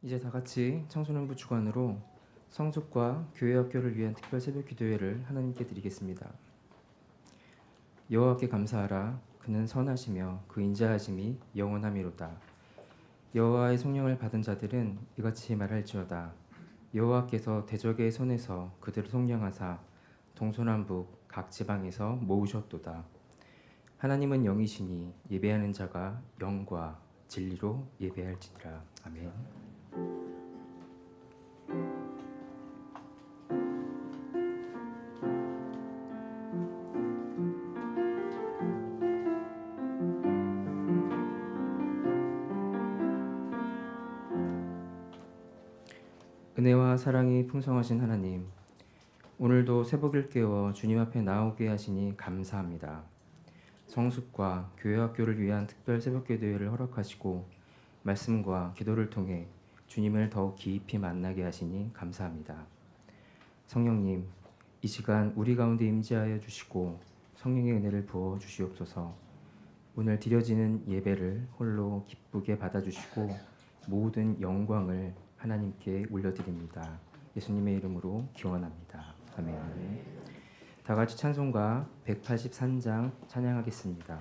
이제 다 같이 청소년부 주관으로 성숙과 교회학교를 위한 특별 새벽 기도회를 하나님께 드리겠습니다. 여호와께 감사하라. 그는 선하시며 그 인자하심이 영원함이로다. 여호와의 성령을 받은 자들은 이같이 말할지어다. 여호와께서 대적의 손에서 그들을 속량하사 동서남북 각 지방에서 모으셨도다. 하나님은 영이시니 예배하는 자가 영과 진리로 예배할지니라. 아멘. 은혜와 사랑이 풍성하신 하나님, 오늘도 새벽을 깨워 주님 앞에 나오게 하시니 감사합니다. 성숙과 교회학교를 위한 특별 새벽기도회를 허락하시고 말씀과 기도를 통해 주님을 더욱 깊이 만나게 하시니 감사합니다. 성령님, 이 시간 우리 가운데 임재하여 주시고 성령의 은혜를 부어 주시옵소서. 오늘 드려지는 예배를 홀로 기쁘게 받아주시고 모든 영광을 하나님께 올려드립니다. 예수님의 이름으로 기원합니다. 아멘. 다 같이 찬송가 183장 찬양하겠습니다.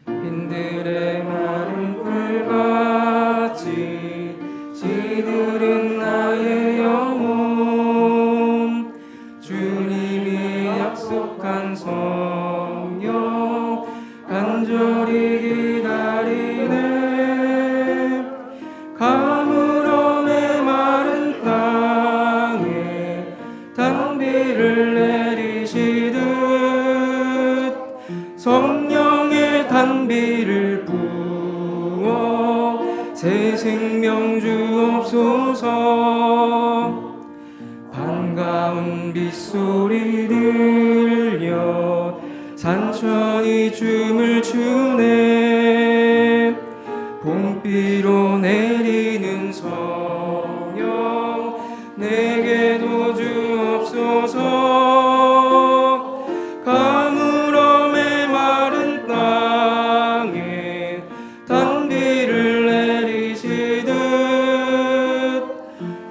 빈들의 마른 풀같이 시들은 나의 영혼, 주님이 약속한 성령 간절히 기다리네. 가물어 메마른 땅에 단비를 내리시듯 성령의 단비를 부어 새 생명 주옵소서. 반가운 빗소리 들려 산천이 춤을 추네. 봄비로 내리는 성령 내게도 주옵소서. 가물어 메마른 땅에 단비를 내리시듯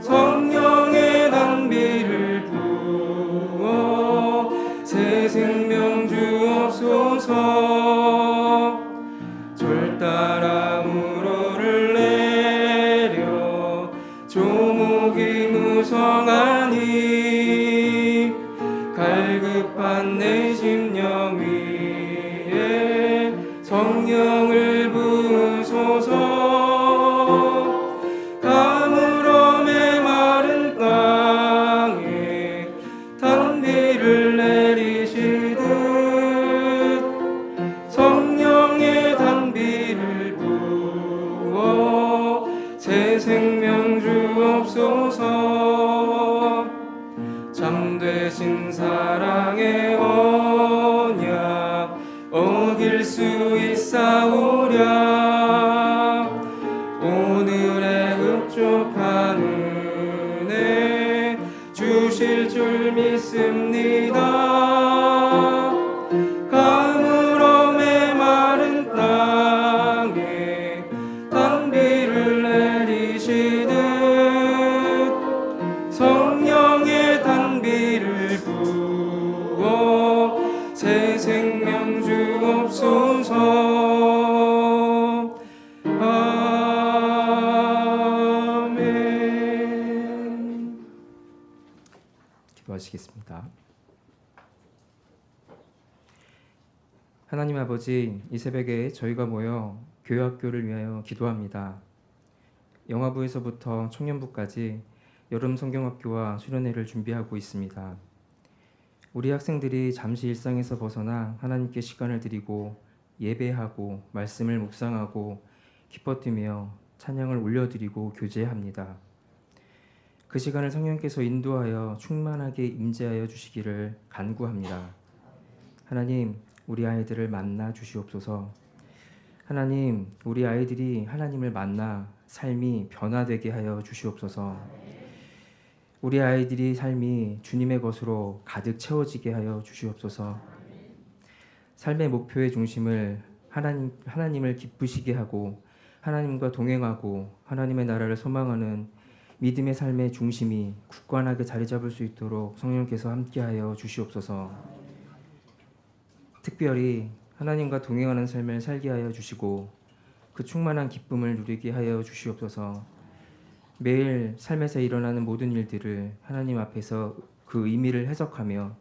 성령의 단비를 부어 새 생명 주옵소서. 절 따라 우러를 내려 조목이 무성하니 갈급한 내 심령 위에 성령을 부으소서. 가물어 메마른 땅에 단비를 내리시듯 성령의 단비를 부어 새 생명 주옵소서. 참되신 사랑의 언약 어길 수 있사오랴. 오늘의 흡족한 은혜 주실 줄 믿습니다. 가물어 메마른 땅에 단비를 내리시듯 성령의 단비를 부어 새 생명 주옵소서. 아멘. 기도하시겠습니다. 하나님 아버지, 이 새벽에 저희가 모여 교회학교를 위하여 기도합니다. 영화부에서부터 청년부까지 여름 성경학교와 수련회를 준비하고 있습니다. 우리 학생들이 잠시 일상에서 벗어나 하나님께 시간을 드리고 예배하고 말씀을 묵상하고 기뻐 뛰며 찬양을 올려드리고 교제합니다. 그 시간을 성령께서 인도하여 충만하게 임재하여 주시기를 간구합니다. 하나님, 우리 아이들을 만나 주시옵소서. 하나님, 우리 아이들이 하나님을 만나 삶이 변화되게 하여 주시옵소서. 우리 아이들이 삶이 주님의 것으로 가득 채워지게 하여 주시옵소서. 삶의 목표의 중심을 하나님을 기쁘시게 하고 하나님과 동행하고 하나님의 나라를 소망하는 믿음의 삶의 중심이 굳건하게 자리 잡을 수 있도록 성령께서 함께하여 주시옵소서. 특별히 하나님과 동행하는 삶을 살게 하여 주시고 그 충만한 기쁨을 누리게 하여 주시옵소서. 매일 삶에서 일어나는 모든 일들을 하나님 앞에서 그 의미를 해석하며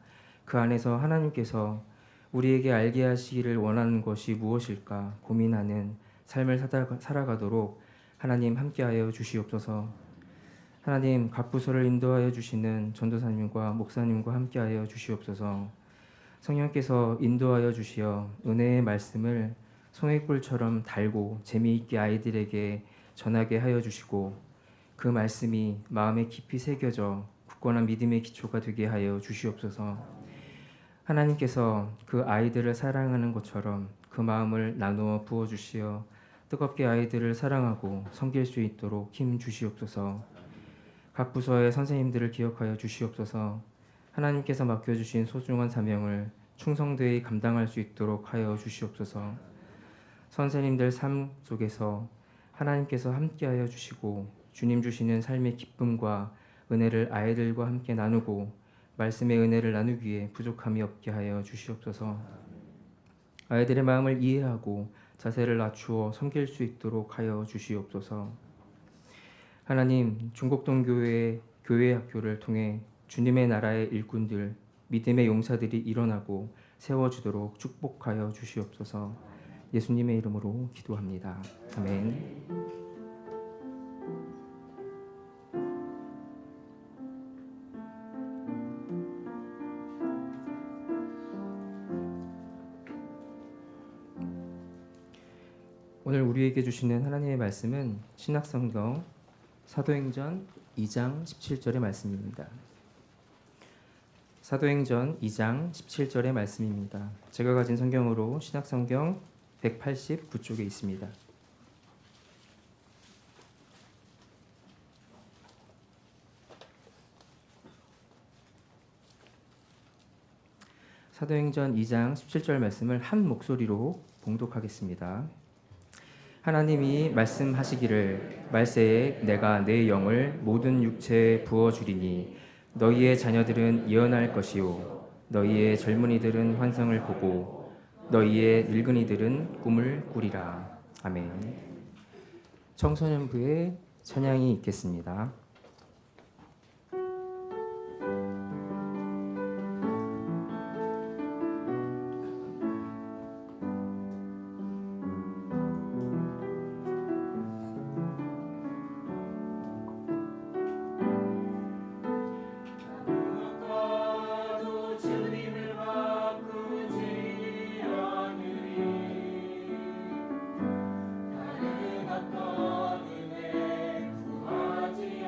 그 안에서 하나님께서 우리에게 알게 하시기를 원하는 것이 무엇일까 고민하는 삶을 살아가도록 하나님 함께하여 주시옵소서. 하나님, 각 부서를 인도하여 주시는 전도사님과 목사님과 함께하여 주시옵소서. 성령께서 인도하여 주시어 은혜의 말씀을 송이꿀처럼 달고 재미있게 아이들에게 전하게 하여 주시고 그 말씀이 마음에 깊이 새겨져 굳건한 믿음의 기초가 되게 하여 주시옵소서. 하나님께서 그 아이들을 사랑하는 것처럼 그 마음을 나누어 부어주시어 뜨겁게 아이들을 사랑하고 섬길 수 있도록 힘 주시옵소서. 각 부서의 선생님들을 기억하여 주시옵소서. 하나님께서 맡겨주신 소중한 사명을 충성되이 감당할 수 있도록 하여 주시옵소서. 선생님들 삶 속에서 하나님께서 함께하여 주시고 주님 주시는 삶의 기쁨과 은혜를 아이들과 함께 나누고 말씀의 은혜를 나누기에 부족함이 없게 하여 주시옵소서. 아이들의 마음을 이해하고 자세를 낮추어 섬길 수 있도록 하여 주시옵소서. 하나님, 중곡동 교회 학교를 통해 주님의 나라의 일꾼들, 믿음의 용사들이 일어나고 세워지도록 축복하여 주시옵소서. 예수님의 이름으로 기도합니다. 아멘. 오늘 우리에게 주시는 하나님의 말씀은 신약성경 사도행전 2장 17절의 말씀입니다. 사도행전 2장 17절의 말씀입니다. 제가 가진 성경으로 신약성경 189쪽에 있습니다. 사도행전 2장 17절 말씀을 한 목소리로 봉독하겠습니다. 하나님이 말씀하시기를 말세에 내가 내 영을 모든 육체에 부어주리니 너희의 자녀들은 예언할 것이요 너희의 젊은이들은 환상을 보고 너희의 늙은이들은 꿈을 꾸리라. 아멘. 청소년부의 찬양이 있겠습니다. 어떤 은혜 구하지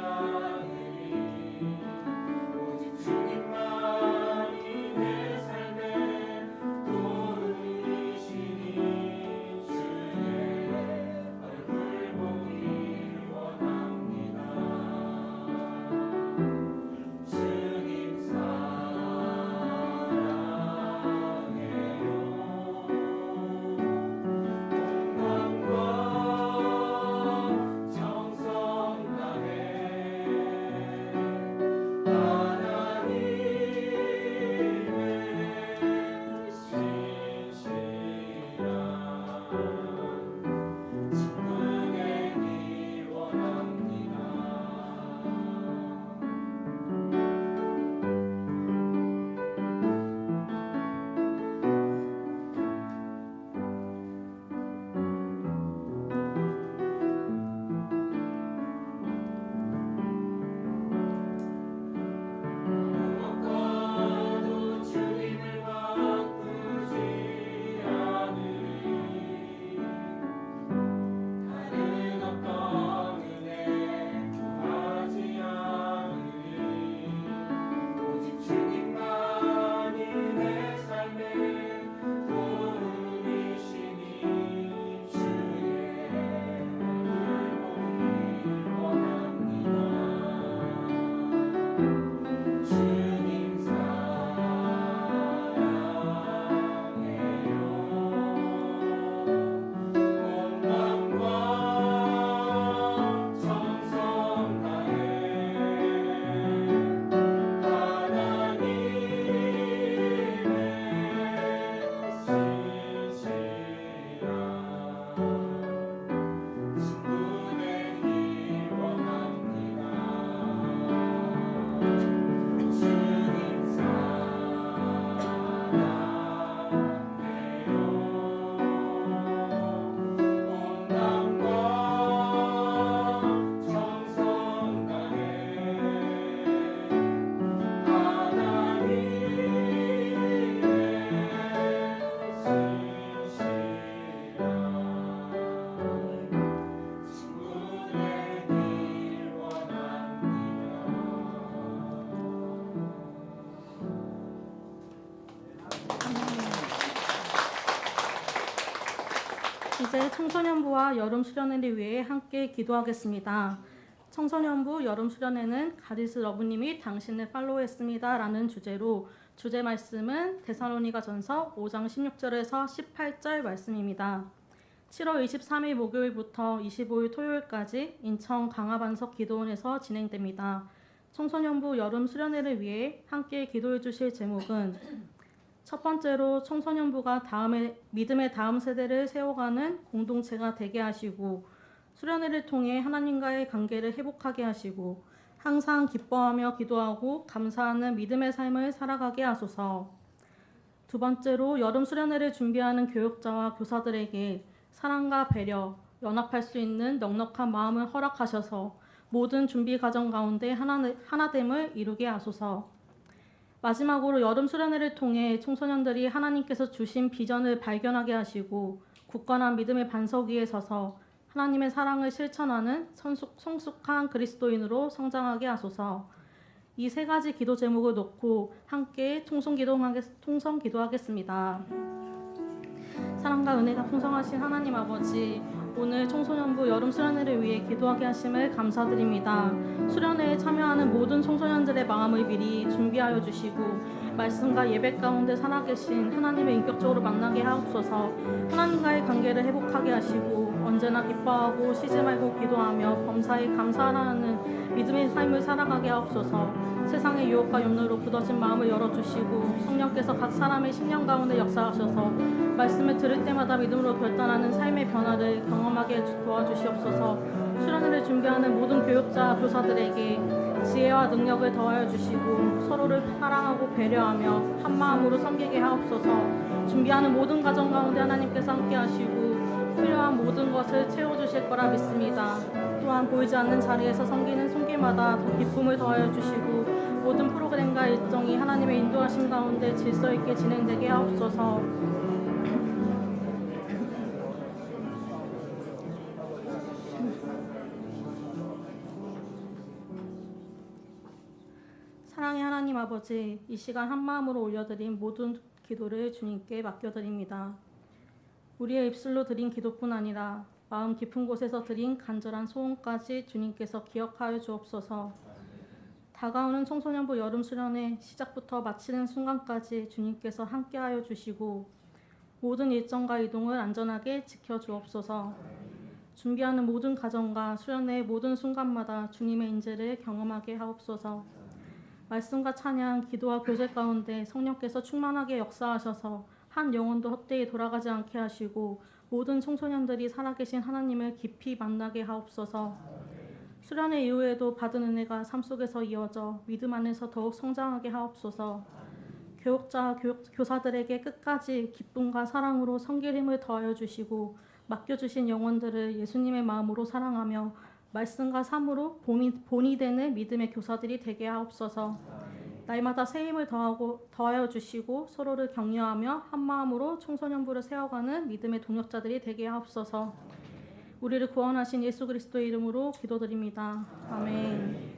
이제 청소년부와 여름 수련회를 위해 함께 기도하겠습니다. 청소년부 여름 수련회는 가디스 러브님이 당신을 팔로우했습니다 라는 주제로 주제 말씀은 데살로니가전서 5장 16절에서 18절 말씀입니다. 7월 23일 목요일부터 25일 토요일까지 인천 강화반석 기도원에서 진행됩니다. 청소년부 여름 수련회를 위해 함께 기도해 주실 제목은 첫 번째로 청소년부가 믿음의 다음 세대를 세워가는 공동체가 되게 하시고 수련회를 통해 하나님과의 관계를 회복하게 하시고 항상 기뻐하며 기도하고 감사하는 믿음의 삶을 살아가게 하소서. 두 번째로 여름 수련회를 준비하는 교육자와 교사들에게 사랑과 배려, 연합할 수 있는 넉넉한 마음을 허락하셔서 모든 준비 과정 가운데 하나됨을 이루게 하소서. 마지막으로 여름 수련회를 통해 청소년들이 하나님께서 주신 비전을 발견하게 하시고 굳건한 믿음의 반석 위에 서서 하나님의 사랑을 실천하는 성숙한 그리스도인으로 성장하게 하소서. 이 세 가지 기도 제목을 놓고 함께 통성 기도하겠습니다. 사랑과 은혜가 풍성하신 하나님 아버지, 오늘 청소년부 여름 수련회를 위해 기도하게 하심을 감사드립니다. 수련회에 참여하는 모든 청소년들의 마음을 미리 준비하여 주시고 말씀과 예배 가운데 살아계신 하나님을 인격적으로 만나게 하옵소서. 하나님과의 관계를 회복하게 하시고 언제나 기뻐하고 쉬지 말고 기도하며 범사에 감사하는 믿음의 삶을 살아가게 하옵소서. 세상의 유혹과 염려로 굳어진 마음을 열어주시고 성령께서 각 사람의 심령 가운데 역사하셔서 말씀을 들을 때마다 믿음으로 결단하는 삶의 변화를 경험하게 도와주시옵소서. 수련회를 준비하는 모든 교육자, 교사들에게 지혜와 능력을 더하여 주시고 서로를 사랑하고 배려하며 한마음으로 섬기게 하옵소서. 준비하는 모든 과정 가운데 하나님께서 함께 하시고 필요한 모든 것을 채워주실 거라 믿습니다. 또한 보이지 않는 자리에서 섬기는 손길마다 더 기쁨을 더하여 주시고 모든 프로그램과 일정이 하나님의 인도하심 가운데 질서 있게 진행되게 하옵소서. 사랑의 하나님 아버지, 이 시간 한마음으로 올려드린 모든 기도를 주님께 맡겨드립니다. 우리의 입술로 드린 기도뿐 아니라 마음 깊은 곳에서 드린 간절한 소원까지 주님께서 기억하여 주옵소서. 다가오는 청소년부 여름 수련회 시작부터 마치는 순간까지 주님께서 함께하여 주시고 모든 일정과 이동을 안전하게 지켜주옵소서. 준비하는 모든 과정과 수련회의 모든 순간마다 주님의 인재를 경험하게 하옵소서. 말씀과 찬양, 기도와 교제 가운데 성령께서 충만하게 역사하셔서 한 영혼도 헛되이 돌아가지 않게 하시고 모든 청소년들이 살아계신 하나님을 깊이 만나게 하옵소서. 수련회 이후에도 받은 은혜가 삶 속에서 이어져 믿음 안에서 더욱 성장하게 하옵소서. 교육자, 교사들에게 끝까지 기쁨과 사랑으로 섬길 힘을 더하여 주시고 맡겨주신 영혼들을 예수님의 마음으로 사랑하며 말씀과 삶으로 본이 되는 믿음의 교사들이 되게 하옵소서. 날마다 새 힘을 더하여 주시고 서로를 격려하며 한마음으로 청소년부를 세워가는 믿음의 동역자들이 되게 하옵소서. 우리를 구원하신 예수 그리스도의 이름으로 기도드립니다. 아멘.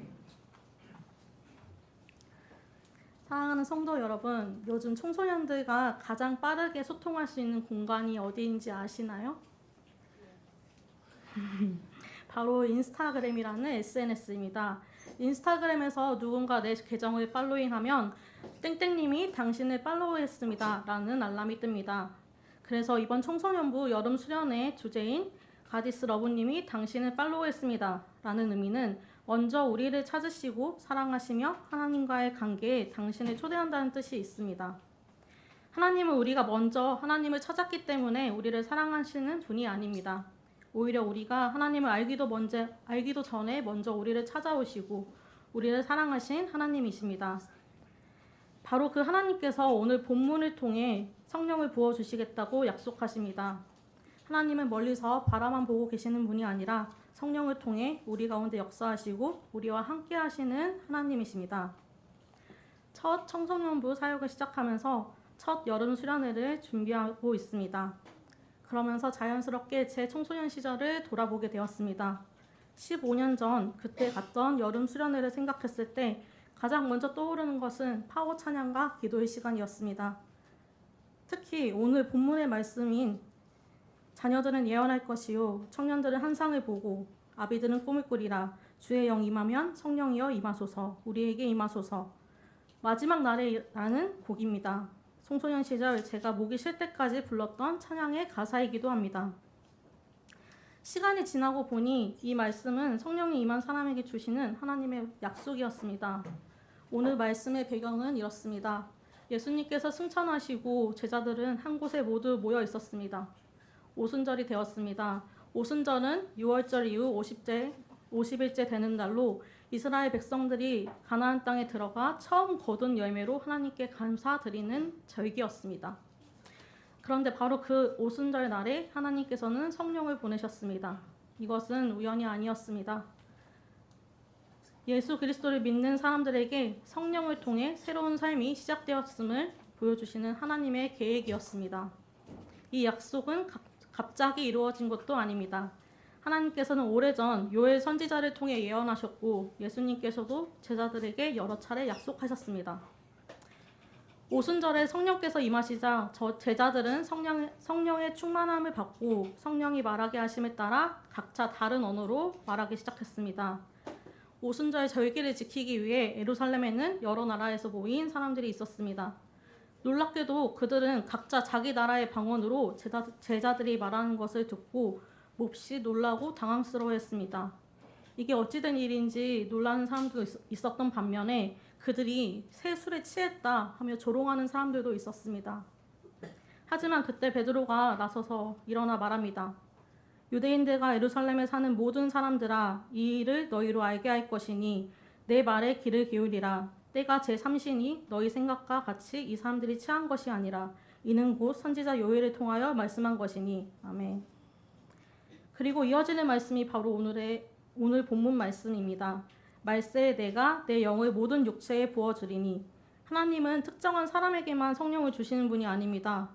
사랑하는 성도 여러분, 요즘 청소년들과 가장 빠르게 소통할 수 있는 공간이 어디인지 아시나요? 바로 인스타그램이라는 SNS입니다. 인스타그램에서 누군가 내 계정을 팔로잉하면 땡땡님이 당신을 팔로우했습니다 라는 알람이 뜹니다. 그래서 이번 청소년부 여름 수련회 주제인 가디스 러브님이 당신을 팔로우했습니다 라는 의미는 먼저 우리를 찾으시고 사랑하시며 하나님과의 관계에 당신을 초대한다는 뜻이 있습니다. 하나님은 우리가 먼저 하나님을 찾았기 때문에 우리를 사랑하시는 분이 아닙니다. 오히려 우리가 하나님을 알기도 전에 먼저 우리를 찾아오시고 우리를 사랑하신 하나님이십니다. 바로 그 하나님께서 오늘 본문을 통해 성령을 부어주시겠다고 약속하십니다. 하나님은 멀리서 바라만 보고 계시는 분이 아니라 성령을 통해 우리 가운데 역사하시고 우리와 함께 하시는 하나님이십니다. 첫 청소년부 사역을 시작하면서 첫 여름 수련회를 준비하고 있습니다. 그러면서 자연스럽게 제 청소년 시절을 돌아보게 되었습니다. 15년 전 그때 갔던 여름 수련회를 생각했을 때 가장 먼저 떠오르는 것은 파워 찬양과 기도의 시간이었습니다. 특히 오늘 본문의 말씀인 자녀들은 예언할 것이요 청년들은 환상을 보고 아비들은 꿈을 꾸리라. 주의 영 임하면 성령이여 임하소서. 우리에게 임하소서. 마지막 날에라는 곡입니다. 청소년 시절 제가 목이 쉴 때까지 불렀던 찬양의 가사이기도 합니다. 시간이 지나고 보니 이 말씀은 성령이 임한 사람에게 주시는 하나님의 약속이었습니다. 오늘 말씀의 배경은 이렇습니다. 예수님께서 승천하시고 제자들은 한 곳에 모두 모여 있었습니다. 오순절이 되었습니다. 오순절은 6월절 이후 50일째 되는 날로 이스라엘 백성들이 가나안 땅에 들어가 처음 거둔 열매로 하나님께 감사드리는 절기였습니다. 그런데 바로 그 오순절 날에 하나님께서는 성령을 보내셨습니다. 이것은 우연이 아니었습니다. 예수 그리스도를 믿는 사람들에게 성령을 통해 새로운 삶이 시작되었음을 보여주시는 하나님의 계획이었습니다. 이 약속은 갑자기 이루어진 것도 아닙니다. 하나님께서는 오래전 요엘 선지자를 통해 예언하셨고 예수님께서도 제자들에게 여러 차례 약속하셨습니다. 오순절에 성령께서 임하시자 제자들은 성령의 충만함을 받고 성령이 말하게 하심에 따라 각자 다른 언어로 말하기 시작했습니다. 오순절 절기를 지키기 위해 예루살렘에는 여러 나라에서 모인 사람들이 있었습니다. 놀랍게도 그들은 각자 자기 나라의 방언으로 제자들이 말하는 것을 듣고 몹시 놀라고 당황스러워했습니다. 이게 어찌된 일인지 놀라는 사람도 있었던 반면에 그들이 새 술에 취했다 하며 조롱하는 사람들도 있었습니다. 하지만 그때 베드로가 나서서 일어나 말합니다. 유대인들과 예루살렘에 사는 모든 사람들아, 이 일을 너희로 알게 할 것이니 내 말에 귀를 기울이라. 때가 제3시니 너희 생각과 같이 이 사람들이 취한 것이 아니라 이는 곧 선지자 요엘을 통하여 말씀한 것이니. 아멘. 그리고 이어지는 말씀이 바로 오늘 본문 말씀입니다. 말세에 내가 내 영을 모든 육체에 부어주리니. 하나님은 특정한 사람에게만 성령을 주시는 분이 아닙니다.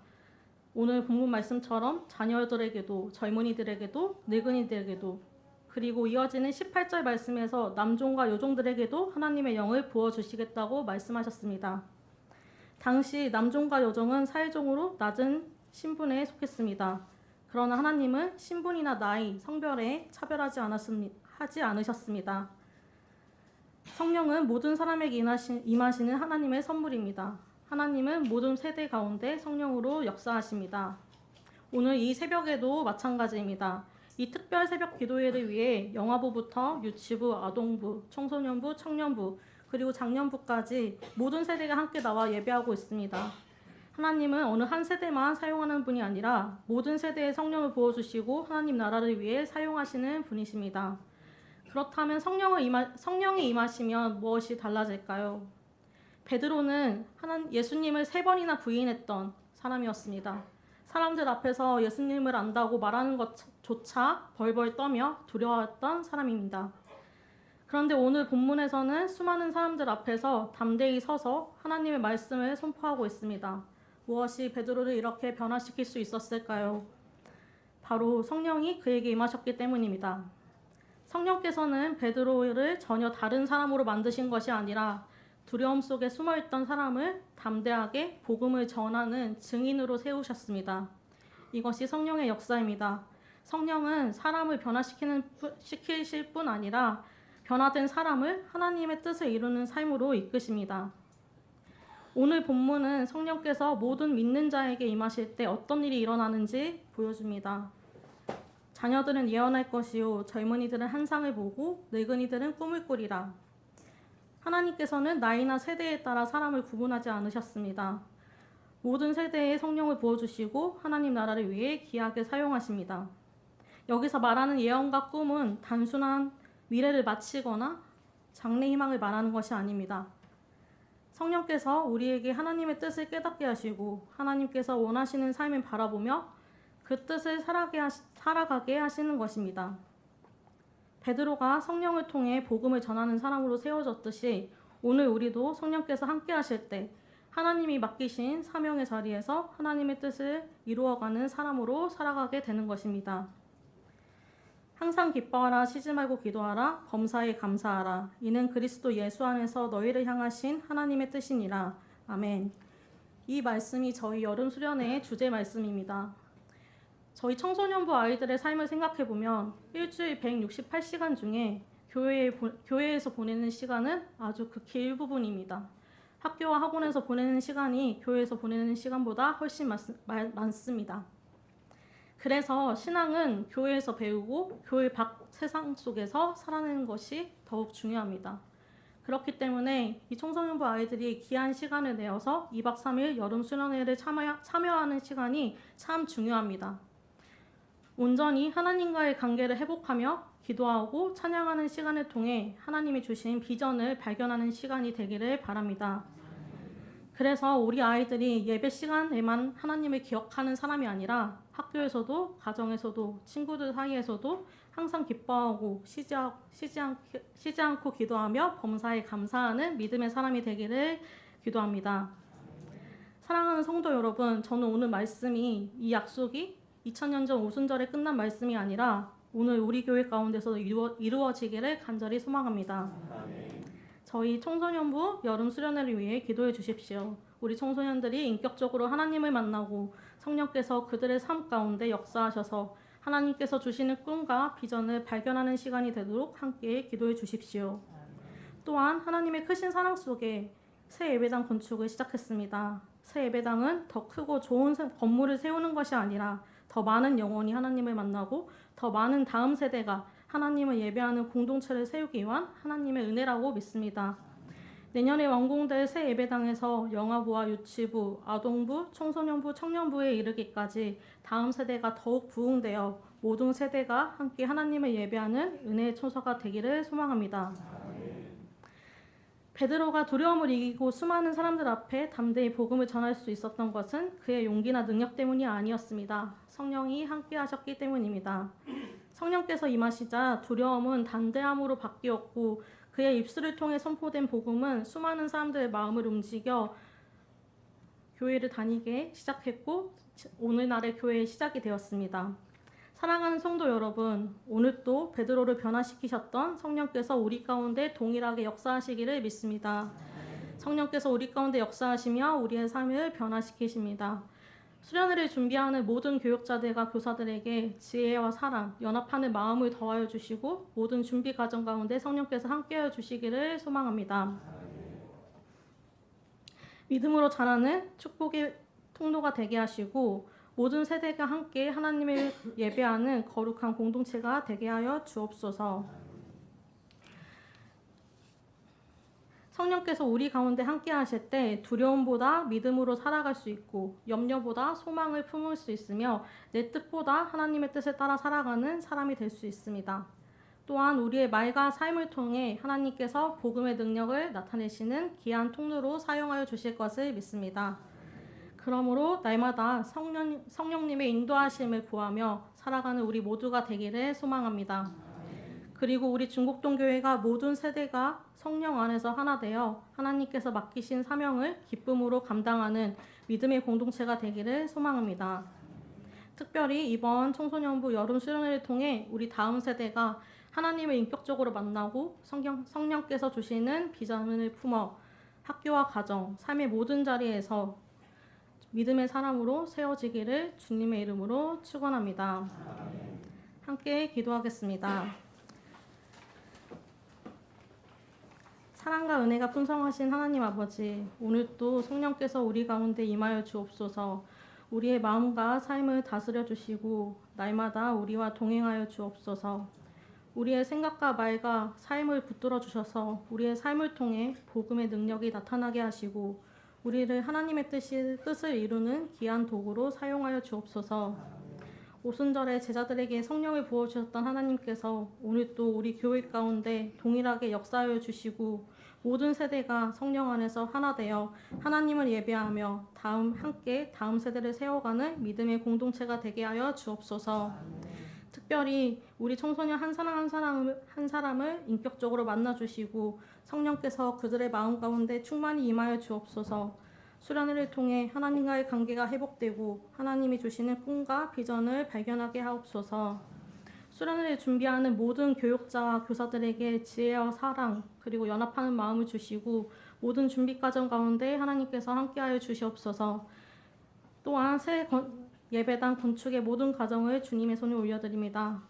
오늘 본문 말씀처럼 자녀들에게도 젊은이들에게도 늙은이들에게도 그리고 이어지는 18절 말씀에서 남종과 여종들에게도 하나님의 영을 부어주시겠다고 말씀하셨습니다. 당시 남종과 여종은 사회적으로 낮은 신분에 속했습니다. 그러나 하나님은 신분이나 나이, 성별에 차별하지 않으셨습니다. 성령은 모든 사람에게 임하시는 하나님의 선물입니다. 하나님은 모든 세대 가운데 성령으로 역사하십니다. 오늘 이 새벽에도 마찬가지입니다. 이 특별 새벽 기도회를 위해 영아부부터 유치부, 아동부, 청소년부, 청년부, 그리고 장년부까지 모든 세대가 함께 나와 예배하고 있습니다. 하나님은 어느 한 세대만 사용하는 분이 아니라 모든 세대에 성령을 부어주시고 하나님 나라를 위해 사용하시는 분이십니다. 그렇다면 성령이 임하시면 무엇이 달라질까요? 베드로는 예수님을 3번이나 부인했던 사람이었습니다. 사람들 앞에서 예수님을 안다고 말하는 것조차 벌벌 떠며 두려워했던 사람입니다. 그런데 오늘 본문에서는 수많은 사람들 앞에서 담대히 서서 하나님의 말씀을 선포하고 있습니다. 무엇이 베드로를 이렇게 변화시킬 수 있었을까요? 바로 성령이 그에게 임하셨기 때문입니다. 성령께서는 베드로를 전혀 다른 사람으로 만드신 것이 아니라 두려움 속에 숨어있던 사람을 담대하게 복음을 전하는 증인으로 세우셨습니다. 이것이 성령의 역사입니다. 성령은 사람을 변화시키실 뿐 아니라 변화된 사람을 하나님의 뜻을 이루는 삶으로 이끄십니다. 오늘 본문은 성령께서 모든 믿는 자에게 임하실 때 어떤 일이 일어나는지 보여줍니다. 자녀들은 예언할 것이요 젊은이들은 환상을 보고 늙은이들은 꿈을 꾸리라. 하나님께서는 나이나 세대에 따라 사람을 구분하지 않으셨습니다. 모든 세대에 성령을 부어주시고 하나님 나라를 위해 귀하게 사용하십니다. 여기서 말하는 예언과 꿈은 단순한 미래를 마치거나 장래 희망을 말하는 것이 아닙니다. 성령께서 우리에게 하나님의 뜻을 깨닫게 하시고 하나님께서 원하시는 삶을 바라보며 그 뜻을 살아가게 하시는 것입니다. 베드로가 성령을 통해 복음을 전하는 사람으로 세워졌듯이 오늘 우리도 성령께서 함께 하실 때 하나님이 맡기신 사명의 자리에서 하나님의 뜻을 이루어가는 사람으로 살아가게 되는 것입니다. 항상 기뻐하라, 쉬지 말고 기도하라, 범사에 감사하라. 이는 그리스도 예수 안에서 너희를 향하신 하나님의 뜻이니라. 아멘. 이 말씀이 저희 여름 수련회의 주제 말씀입니다. 저희 청소년부 아이들의 삶을 생각해 보면 일주일 168시간 중에 교회에서 보내는 시간은 아주 극히 일부분입니다. 학교와 학원에서 보내는 시간이 교회에서 보내는 시간보다 훨씬 많습니다. 그래서 신앙은 교회에서 배우고 교회 밖 세상 속에서 살아내는 것이 더욱 중요합니다. 그렇기 때문에 이 청소년부 아이들이 귀한 시간을 내어서 2박 3일 여름 수련회를 참여하는 시간이 참 중요합니다. 온전히 하나님과의 관계를 회복하며 기도하고 찬양하는 시간을 통해 하나님이 주신 비전을 발견하는 시간이 되기를 바랍니다. 그래서 우리 아이들이 예배 시간에만 하나님을 기억하는 사람이 아니라 학교에서도 가정에서도 친구들 사이에서도 항상 기뻐하고 쉬지 않고 기도하며 범사에 감사하는 믿음의 사람이 되기를 기도합니다. 사랑하는 성도 여러분, 저는 오늘 말씀이 이 약속이 2000년 전 오순절에 끝난 말씀이 아니라 오늘 우리 교회 가운데서 이루어지기를 간절히 소망합니다. 저희 청소년부 여름 수련회를 위해 기도해 주십시오. 우리 청소년들이 인격적으로 하나님을 만나고 성령께서 그들의 삶 가운데 역사하셔서 하나님께서 주시는 꿈과 비전을 발견하는 시간이 되도록 함께 기도해 주십시오. 또한 하나님의 크신 사랑 속에 새 예배당 건축을 시작했습니다. 새 예배당은 더 크고 좋은 건물을 세우는 것이 아니라 더 많은 영혼이 하나님을 만나고 더 많은 다음 세대가 하나님을 예배하는 공동체를 세우기 위한 하나님의 은혜라고 믿습니다. 내년에 완공될 새 예배당에서 영아부와 유치부, 아동부, 청소년부, 청년부에 이르기까지 다음 세대가 더욱 부흥되어 모든 세대가 함께 하나님을 예배하는 은혜의 초소가 되기를 소망합니다. 베드로가 두려움을 이기고 수많은 사람들 앞에 담대히 복음을 전할 수 있었던 것은 그의 용기나 능력 때문이 아니었습니다. 성령이 함께 하셨기 때문입니다. 성령께서 임하시자 두려움은 담대함으로 바뀌었고 그의 입술을 통해 선포된 복음은 수많은 사람들의 마음을 움직여 교회를 다니게 시작했고 오늘날의 교회의 시작이 되었습니다. 사랑하는 성도 여러분, 오늘 또 베드로를 변화시키셨던 성령께서 우리 가운데 동일하게 역사하시기를 믿습니다. 성령께서 우리 가운데 역사하시며 우리의 삶을 변화시키십니다. 수련회를 준비하는 모든 교육자들과 교사들에게 지혜와 사랑, 연합하는 마음을 더하여 주시고 모든 준비 과정 가운데 성령께서 함께하여 주시기를 소망합니다. 믿음으로 자라는 축복의 통로가 되게 하시고 모든 세대가 함께 하나님을 예배하는 거룩한 공동체가 되게 하여 주옵소서. 성령께서 우리 가운데 함께 하실 때 두려움보다 믿음으로 살아갈 수 있고 염려보다 소망을 품을 수 있으며 내 뜻보다 하나님의 뜻에 따라 살아가는 사람이 될 수 있습니다. 또한 우리의 말과 삶을 통해 하나님께서 복음의 능력을 나타내시는 귀한 통로로 사용하여 주실 것을 믿습니다. 그러므로 날마다 성령님의 인도하심을 구하며 살아가는 우리 모두가 되기를 소망합니다. 그리고 우리 중곡동교회가 모든 세대가 성령 안에서 하나 되어 하나님께서 맡기신 사명을 기쁨으로 감당하는 믿음의 공동체가 되기를 소망합니다. 특별히 이번 청소년부 여름 수련회를 통해 우리 다음 세대가 하나님을 인격적으로 만나고 성령께서 주시는 비전을 품어 학교와 가정, 삶의 모든 자리에서 믿음의 사람으로 세워지기를 주님의 이름으로 축원합니다. 함께 기도하겠습니다. 사랑과 은혜가 풍성하신 하나님 아버지, 오늘도 성령께서 우리 가운데 임하여 주옵소서. 우리의 마음과 삶을 다스려 주시고 날마다 우리와 동행하여 주옵소서. 우리의 생각과 말과 삶을 붙들어 주셔서 우리의 삶을 통해 복음의 능력이 나타나게 하시고 우리를 하나님의 뜻을 이루는 귀한 도구로 사용하여 주옵소서. 오순절에 제자들에게 성령을 부어주셨던 하나님께서 오늘 또 우리 교회 가운데 동일하게 역사하여 주시고 모든 세대가 성령 안에서 하나 되어 하나님을 예배하며 함께 다음 세대를 세워가는 믿음의 공동체가 되게 하여 주옵소서. 특별히 우리 청소년 한 사람을 인격적으로 만나주시고 성령께서 그들의 마음 가운데 충만히 임하여 주옵소서. 수련회를 통해 하나님과의 관계가 회복되고 하나님이 주시는 꿈과 비전을 발견하게 하옵소서. 수련회를 준비하는 모든 교육자와 교사들에게 지혜와 사랑 그리고 연합하는 마음을 주시고 모든 준비 과정 가운데 하나님께서 함께하여 주시옵소서. 또한 새 예배당 군축의 모든 가정을 주님의 손에 올려드립니다.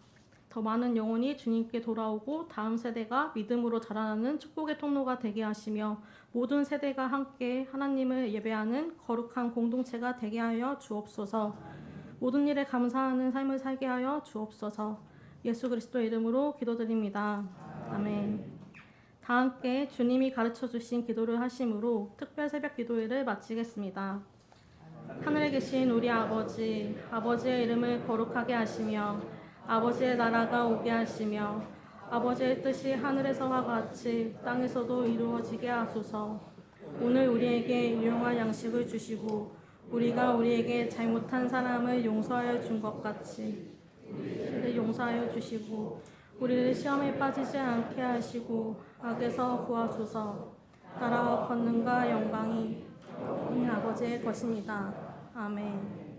더 많은 영혼이 주님께 돌아오고 다음 세대가 믿음으로 자라나는 축복의 통로가 되게 하시며 모든 세대가 함께 하나님을 예배하는 거룩한 공동체가 되게 하여 주옵소서. 모든 일에 감사하는 삶을 살게 하여 주옵소서. 예수 그리스도의 이름으로 기도드립니다. 아멘. 다 함께 주님이 가르쳐 주신 기도를 하심으로 특별 새벽 기도회를 마치겠습니다. 하늘에 계신 우리 아버지, 아버지의 이름을 거룩하게 하시며 아버지의 나라가 오게 하시며 아버지의 뜻이 하늘에서와 같이 땅에서도 이루어지게 하소서. 오늘 우리에게 일용할 양식을 주시고 우리가 우리에게 잘못한 사람을 용서하여 준 것 같이 우리를 용서하여 주시고 우리를 시험에 빠지지 않게 하시고 악에서 구하소서. 나라와 권능과 영광이 우리 아버지의 것입니다. 아멘.